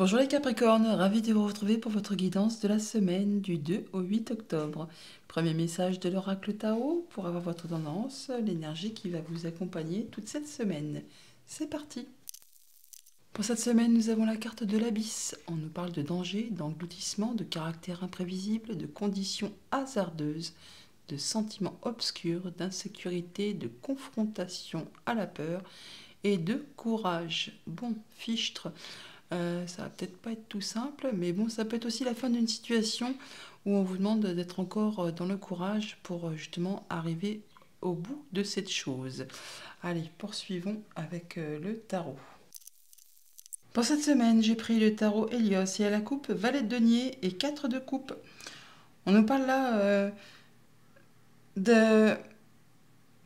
Bonjour les Capricornes, ravi de vous retrouver pour votre guidance de la semaine du 2 au 8 octobre. Premier message de l'oracle Tarot pour avoir votre tendance, l'énergie qui va vous accompagner toute cette semaine. C'est parti. Pour cette semaine, nous avons la carte de l'abysse. On nous parle de danger, d'engloutissement, de caractère imprévisible, de conditions hasardeuses, de sentiments obscurs, d'insécurité, de confrontation à la peur et de courage. Bon, fichtre. Ça va peut-être pas être tout simple, mais bon, ça peut être aussi la fin d'une situation où on vous demande d'être encore dans le courage pour justement arriver au bout de cette chose. Allez, poursuivons avec le tarot. Pour cette semaine, j'ai pris le tarot Hélios et à la coupe valet de denier et 4 de coupe. On nous parle là de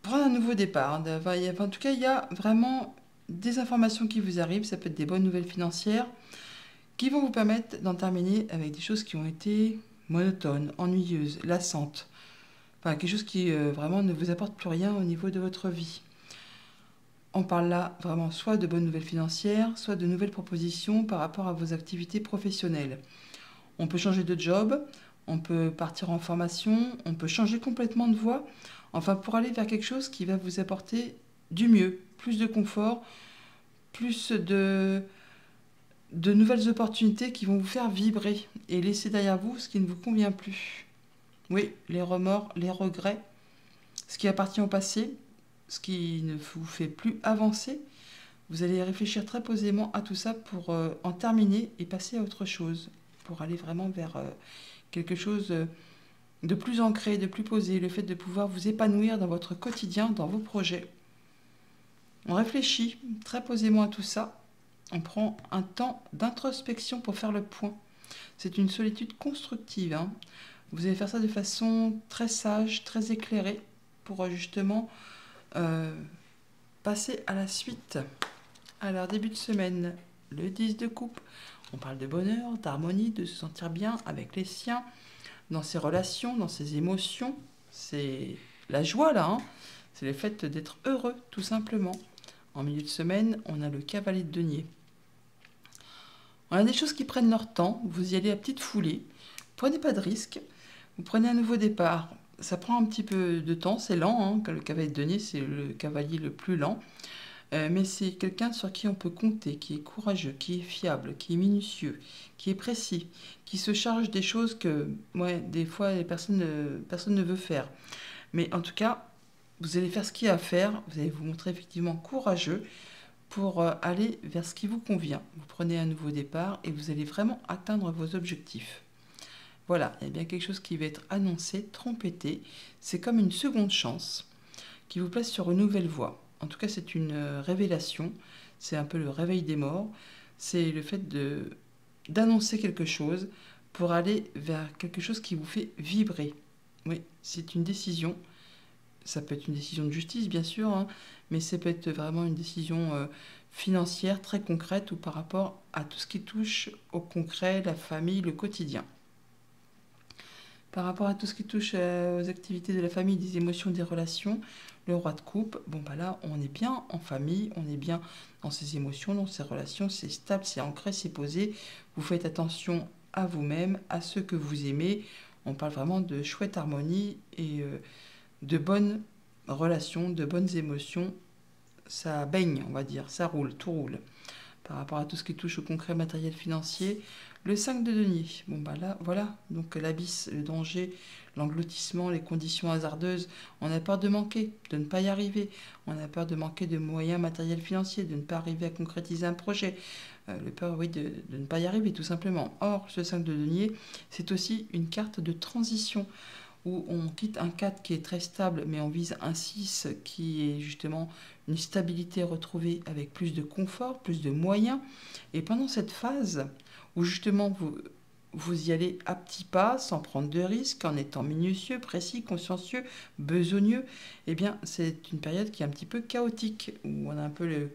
prendre un nouveau départ. En tout cas, il y a vraiment des informations qui vous arrivent, ça peut être des bonnes nouvelles financières, qui vont vous permettre d'en terminer avec des choses qui ont été monotones, ennuyeuses, lassantes. Enfin, quelque chose qui vraiment ne vous apporte plus rien au niveau de votre vie. On parle là vraiment soit de bonnes nouvelles financières, soit de nouvelles propositions par rapport à vos activités professionnelles. On peut changer de job, on peut partir en formation, on peut changer complètement de voie, enfin pour aller vers quelque chose qui va vous apporter du mieux, plus de confort, plus de nouvelles opportunités qui vont vous faire vibrer et laisser derrière vous ce qui ne vous convient plus. Oui, les remords, les regrets, ce qui appartient au passé, ce qui ne vous fait plus avancer. Vous allez réfléchir très posément à tout ça pour en terminer et passer à autre chose, pour aller vraiment vers quelque chose de plus ancré, de plus posé, le fait de pouvoir vous épanouir dans votre quotidien, dans vos projets. On réfléchit très posément à tout ça. On prend un temps d'introspection pour faire le point. C'est une solitude constructive. Vous allez faire ça de façon très sage, très éclairée, pour justement passer à la suite. Alors, début de semaine, le 10 de coupe. On parle de bonheur, d'harmonie, de se sentir bien avec les siens, dans ses relations, dans ses émotions. C'est la joie là. C'est le fait d'être heureux, tout simplement. En milieu de semaine, on a le cavalier de denier. On a des choses qui prennent leur temps, vous y allez à petite foulée, prenez pas de risques, vous prenez un nouveau départ, ça prend un petit peu de temps, c'est lent, le cavalier de denier c'est le cavalier le plus lent, mais c'est quelqu'un sur qui on peut compter, qui est courageux, qui est fiable, qui est minutieux, qui est précis, qui se charge des choses que des fois personne ne veut faire. Mais en tout cas, vous allez faire ce qu'il y a à faire, vous allez vous montrer effectivement courageux, pour aller vers ce qui vous convient. Vous prenez un nouveau départ et vous allez vraiment atteindre vos objectifs. Voilà, il y a bien quelque chose qui va être annoncé, trompetté. C'est comme une seconde chance qui vous place sur une nouvelle voie. En tout cas, c'est une révélation. C'est un peu le réveil des morts. C'est le fait d'annoncer quelque chose pour aller vers quelque chose qui vous fait vibrer. Oui, c'est une décision. Ça peut être une décision de justice, bien sûr, mais ça peut être vraiment une décision financière très concrète ou par rapport à tout ce qui touche au concret, la famille, le quotidien. Par rapport à tout ce qui touche aux activités de la famille, des émotions, des relations, le roi de coupe, là, on est bien en famille, on est bien dans ses émotions, dans ses relations, c'est stable, c'est ancré, c'est posé. Vous faites attention à vous-même, à ceux que vous aimez. On parle vraiment de chouette harmonie et de bonnes relations, de bonnes émotions. Ça baigne, on va dire, ça roule, tout roule. Par rapport à tout ce qui touche au concret matériel financier, le 5 de denier. Là, voilà, donc l'abysse, le danger, l'engloutissement, les conditions hasardeuses. On a peur de manquer, de ne pas y arriver. On a peur de manquer de moyens matériels financiers, de ne pas arriver à concrétiser un projet. Le peur, oui, de ne pas y arriver, tout simplement. Or, ce 5 de denier, c'est aussi une carte de transition, où on quitte un 4 qui est très stable, mais on vise un 6 qui est justement une stabilité retrouvée avec plus de confort, plus de moyens. Et pendant cette phase où justement vous y allez à petits pas, sans prendre de risques, en étant minutieux, précis, consciencieux, besogneux, eh bien c'est une période qui est un petit peu chaotique, où on a un peu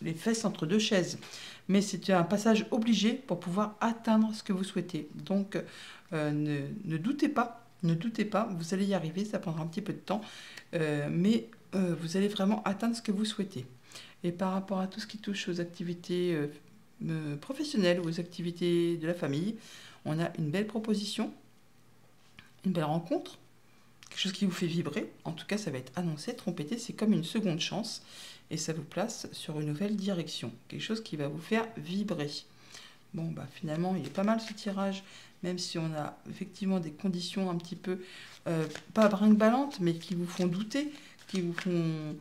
les fesses entre deux chaises. Mais c'est un passage obligé pour pouvoir atteindre ce que vous souhaitez. Donc ne doutez pas. Ne doutez pas, vous allez y arriver, ça prendra un petit peu de temps, mais vous allez vraiment atteindre ce que vous souhaitez. Et par rapport à tout ce qui touche aux activités professionnelles ou aux activités de la famille, on a une belle proposition, une belle rencontre, quelque chose qui vous fait vibrer. En tout cas, ça va être annoncé, trompetté, c'est comme une seconde chance et ça vous place sur une nouvelle direction, quelque chose qui va vous faire vibrer. Bon, bah finalement, il est pas mal ce tirage, même si on a effectivement des conditions un petit peu, pas brinque-ballantes, mais qui vous font douter, qui vous font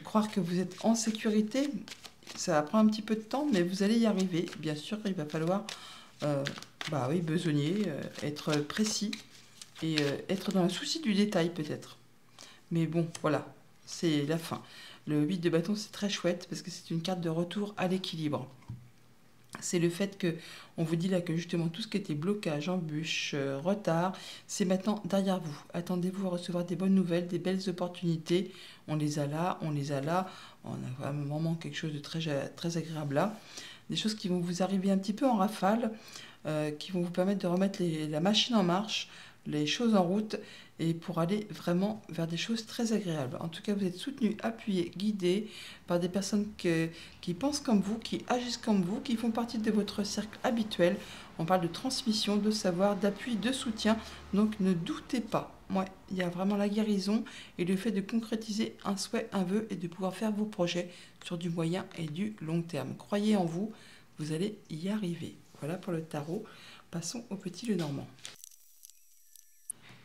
croire que vous êtes en sécurité. Ça va prendre un petit peu de temps, mais vous allez y arriver. Bien sûr, il va falloir, bah oui, besogner, être précis et être dans le souci du détail peut-être. Mais bon, voilà, c'est la fin. Le 8 de bâton, c'est très chouette parce que c'est une carte de retour à l'équilibre. C'est le fait que on vous dit là que justement tout ce qui était blocage, embûche, retard, c'est maintenant derrière vous. Attendez-vous à recevoir des bonnes nouvelles, des belles opportunités. On les a là, on les a là. On a vraiment quelque chose de très agréable là. Des choses qui vont vous arriver un petit peu en rafale, qui vont vous permettre de remettre la machine en marche, les choses en route et pour aller vraiment vers des choses très agréables. En tout cas, vous êtes soutenu, appuyé, guidé par des personnes qui pensent comme vous, qui agissent comme vous, qui font partie de votre cercle habituel. On parle de transmission, de savoir, d'appui, de soutien. Donc ne doutez pas. Ouais, il y a vraiment la guérison et le fait de concrétiser un souhait, un vœu et de pouvoir faire vos projets sur du moyen et du long terme. Croyez en vous, vous allez y arriver. Voilà pour le tarot. Passons au petit Lenormand.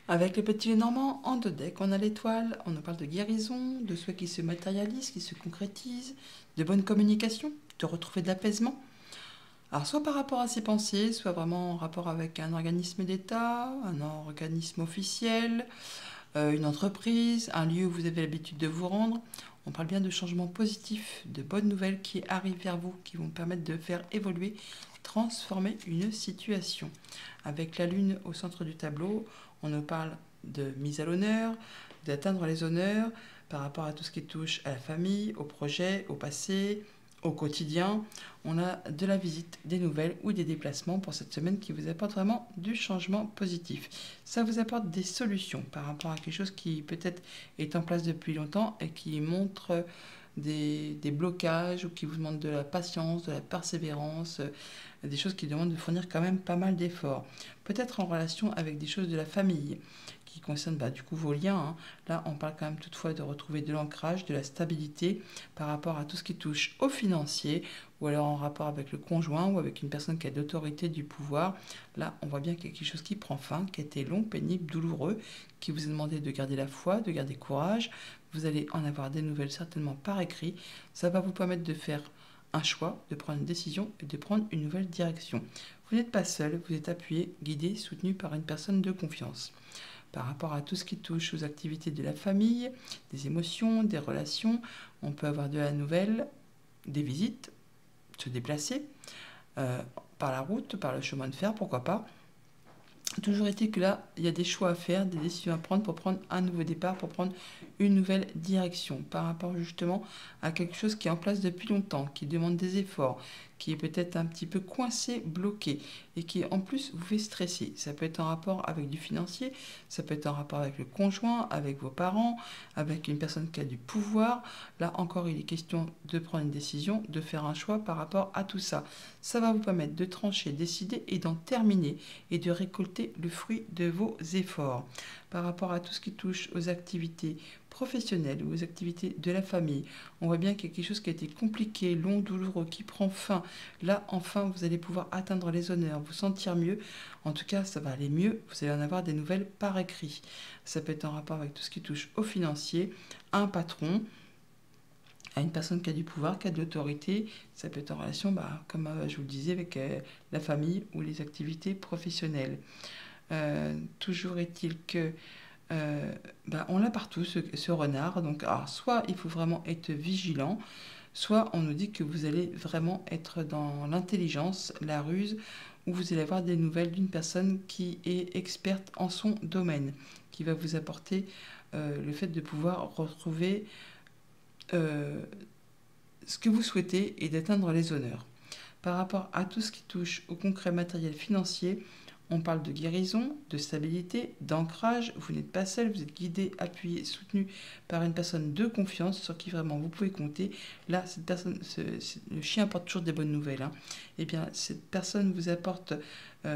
Avec le petit Lenormand, en deux decks, on a l'étoile, on nous parle de guérison, de souhaits qui se matérialisent, qui se concrétisent, de bonne communication, de retrouver de l'apaisement. Alors soit par rapport à ses pensées, soit vraiment en rapport avec un organisme d'État, un organisme officiel, une entreprise, un lieu où vous avez l'habitude de vous rendre. On parle bien de changements positifs, de bonnes nouvelles qui arrivent vers vous, qui vont permettre de faire évoluer, transformer une situation. Avec la lune au centre du tableau, on nous parle de mise à l'honneur, d'atteindre les honneurs par rapport à tout ce qui touche à la famille, au projet, au passé, au quotidien. On a de la visite, des nouvelles ou des déplacements pour cette semaine qui vous apporte vraiment du changement positif. Ça vous apporte des solutions par rapport à quelque chose qui peut-être est en place depuis longtemps et qui montre des blocages ou qui vous demande de la patience, de la persévérance, des choses qui demandent de fournir quand même pas mal d'efforts. Peut-être en relation avec des choses de la famille qui concernent du coup vos liens. Hein. Là, on parle quand même toutefois de retrouver de l'ancrage, de la stabilité par rapport à tout ce qui touche au financier ou alors en rapport avec le conjoint ou avec une personne qui a d'autorité du pouvoir. Là, on voit bien qu'il y a quelque chose qui prend fin, qui a été long, pénible, douloureux, qui vous a demandé de garder la foi, de garder courage. Vous allez en avoir des nouvelles certainement par écrit. Ça va vous permettre de faire un choix, de prendre une décision et de prendre une nouvelle direction. Vous n'êtes pas seul, vous êtes appuyé, guidé, soutenu par une personne de confiance. Par rapport à tout ce qui touche aux activités de la famille, des émotions, des relations, on peut avoir de la nouvelle, des visites, se déplacer par la route, par le chemin de fer, pourquoi pas. Toujours est-il que là, il y a des choix à faire, des décisions à prendre pour prendre un nouveau départ, pour prendre une nouvelle direction par rapport justement à quelque chose qui est en place depuis longtemps, qui demande des efforts, qui est peut-être un petit peu coincé, bloqué et qui en plus vous fait stresser. Ça peut être en rapport avec du financier, ça peut être en rapport avec le conjoint, avec vos parents, avec une personne qui a du pouvoir. Là encore, il est question de prendre une décision, de faire un choix par rapport à tout ça. Ça va vous permettre de trancher, décider et d'en terminer et de récolter le fruit de vos efforts. Par rapport à tout ce qui touche aux activités professionnelles ou aux activités de la famille, on voit bien qu'il y a quelque chose qui a été compliqué, long, douloureux, qui prend fin. Là, enfin, vous allez pouvoir atteindre les honneurs, vous sentir mieux. En tout cas, ça va aller mieux. Vous allez en avoir des nouvelles par écrit. Ça peut être en rapport avec tout ce qui touche au financier, à un patron, à une personne qui a du pouvoir, qui a de l'autorité. Ça peut être en relation, comme je vous le disais, avec la famille ou les activités professionnelles. Toujours est-il que on l'a partout, ce renard. Donc, alors, soit il faut vraiment être vigilant, soit on nous dit que vous allez vraiment être dans l'intelligence, la ruse, où vous allez avoir des nouvelles d'une personne qui est experte en son domaine, qui va vous apporter le fait de pouvoir retrouver ce que vous souhaitez et d'atteindre les honneurs. Par rapport à tout ce qui touche au concret matériel financier, On parle de guérison, de stabilité, d'ancrage. Vous n'êtes pas seul, vous êtes guidé, appuyé, soutenu par une personne de confiance sur qui vraiment vous pouvez compter. Là, cette personne, le chien apporte toujours des bonnes nouvelles, hein. Eh bien, cette personne vous apporte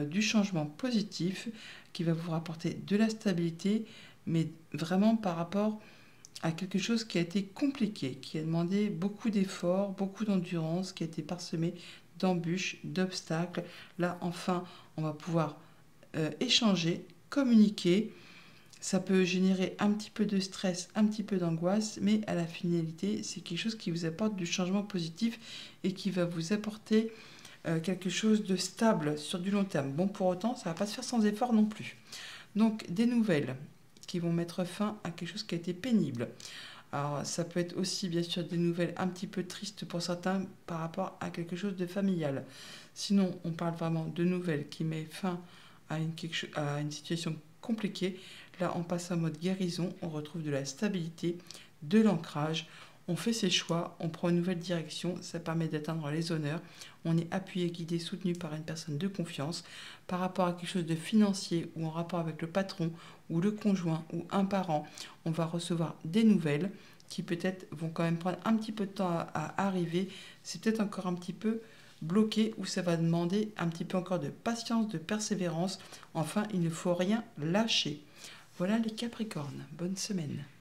du changement positif qui va vous rapporter de la stabilité, mais vraiment par rapport à quelque chose qui a été compliqué, qui a demandé beaucoup d'efforts, beaucoup d'endurance, qui a été parsemé d'embûches, d'obstacles. Là, enfin, on va pouvoir échanger, communiquer. Ça peut générer un petit peu de stress, un petit peu d'angoisse, mais à la finalité, c'est quelque chose qui vous apporte du changement positif et qui va vous apporter quelque chose de stable sur du long terme. Bon, pour autant, ça ne va pas se faire sans effort non plus. Donc, des nouvelles qui vont mettre fin à quelque chose qui a été pénible. Alors, ça peut être aussi, bien sûr, des nouvelles un petit peu tristes pour certains par rapport à quelque chose de familial. Sinon, on parle vraiment de nouvelles qui mettent fin à une situation compliquée. Là, on passe en mode guérison, on retrouve de la stabilité, de l'ancrage. On fait ses choix, on prend une nouvelle direction, ça permet d'atteindre les honneurs. On est appuyé, guidé, soutenu par une personne de confiance. Par rapport à quelque chose de financier ou en rapport avec le patron ou le conjoint ou un parent, on va recevoir des nouvelles qui peut-être vont quand même prendre un petit peu de temps à arriver. C'est peut-être encore un petit peu bloqué ou ça va demander un petit peu encore de patience, de persévérance. Enfin, il ne faut rien lâcher. Voilà les Capricornes. Bonne semaine.